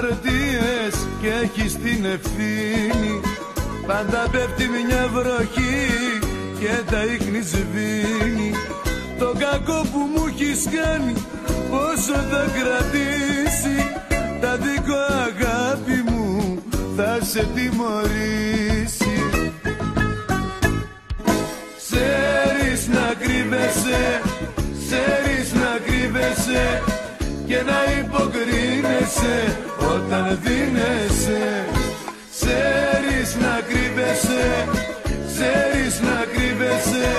αμαρτίες και έχεις την ευθύνη. Πάντα πέφτει μια βροχή και τα ίχνη σβήνει. Το κακό που μου έχεις κάνει πόσο θα κρατήσει? Τα δικό αγάπη μου θα σε τιμωρήσει. Ξέρεις να κρύβεσαι, ξέρεις να κρύβεσαι και να υποκρίνεσαι όταν δίνεσαι. Ξέρεις να κρύβεσαι, ξέρεις να κρύβεσαι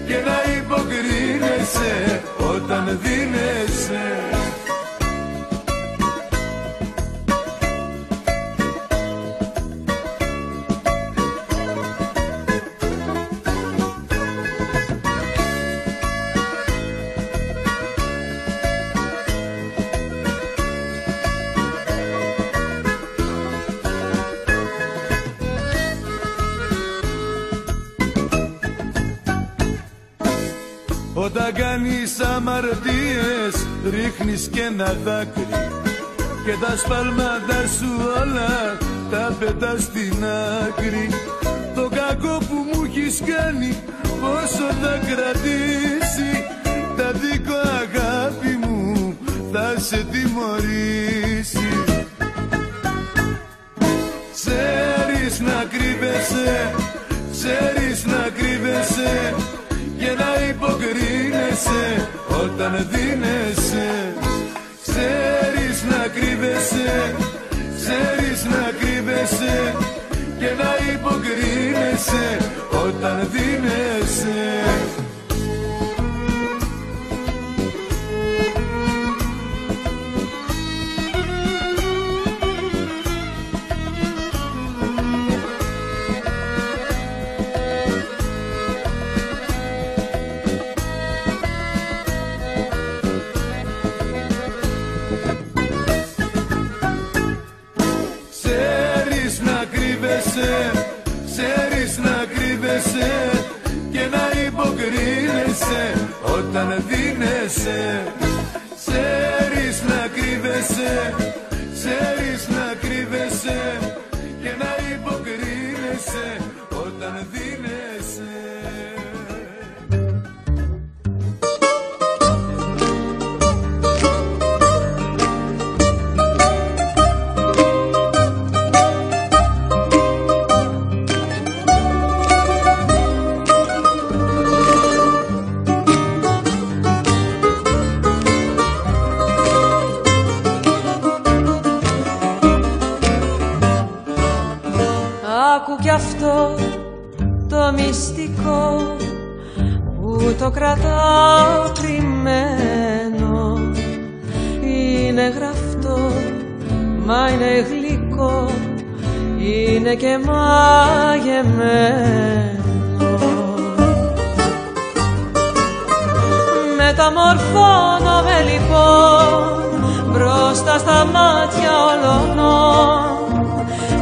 και να υποκρίνεσαι όταν δίνεσαι. Όταν κάνεις αμαρτίες ρίχνεις και ένα δάκρυ και τα σπάλματα σου όλα τα πετάς στην άκρη. Το κακό που μου έχεις κάνει πόσο θα κρατήσει? Τα δικό αγάπη μου θα σε τιμωρήσει. Ξέρεις να κρύβεσαι, ξέρεις να κρύβεσαι και να υποκρίνεσαι όταν δίνεσαι. Ξέρεις να κρύβεσαι, ξέρεις να κρύβεσαι και να υποκρίνεσαι όταν δίνεσαι. Ξέρεις να κρύβεσαι και να υποκρίνεσαι όταν δίνεσαι. Ξέρεις να κρύβεσαι, ξέρεις να κρύβεσαι και να υποκρίνεσαι όταν δίνεσαι. Άκου κι αυτό το μυστικό που το κρατάω κρυμμένο. Είναι γραφτό, μα είναι γλυκό, είναι και μαγεμένο. Μεταμορφώνομαι λοιπόν μπροστά στα μάτια όλων.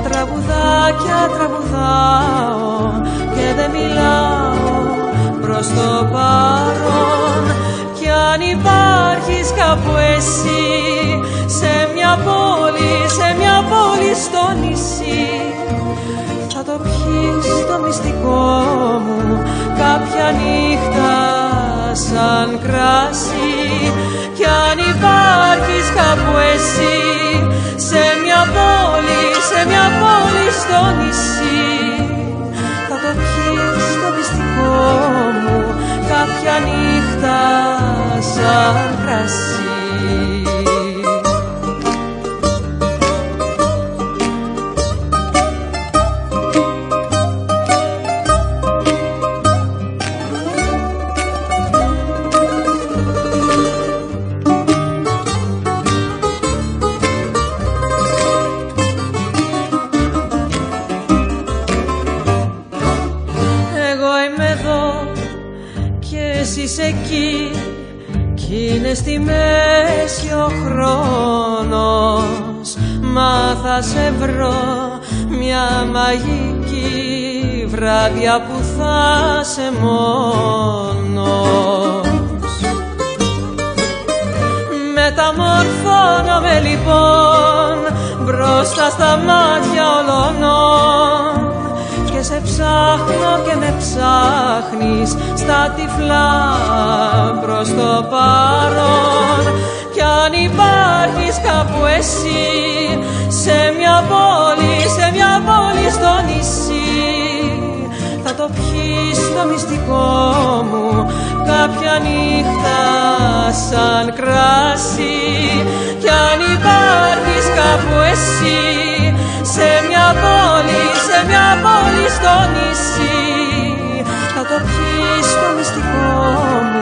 Τραγουδάκια τραγουδάω και δεν μιλάω προς το παρόν. Κι αν υπάρχεις κάπου εσύ σε μια πόλη στο νησί, θα το πιεις το μυστικό μου κάποια νύχτα σαν κράσι. Κι αν υπάρχεις κάπου εσύ σε μια πόλη στο νησί, θα το πιεις το μυστικό μου κάποια νύχτα σαν κρασί. Είσαι εκεί κι είναι στη μέση ο χρόνος. Μα θα σε βρω μια μαγική βράδια που θα σε μόνος. Με μεταμορφώνομαι λοιπόν μπροστά στα μάτια όλων και σε ψάχνω και με ψάχνεις στα τυφλά προς το παρόν κι αν υπάρχεις κάπου εσύ σε μια πόλη στο νησί θα το πιεις το μυστικό μου κάποια νύχτα σαν κράσι κι αν υπάρχεις κάπου εσύ σε μια πόλη στο νησί θα το πιεις το μυστικό μου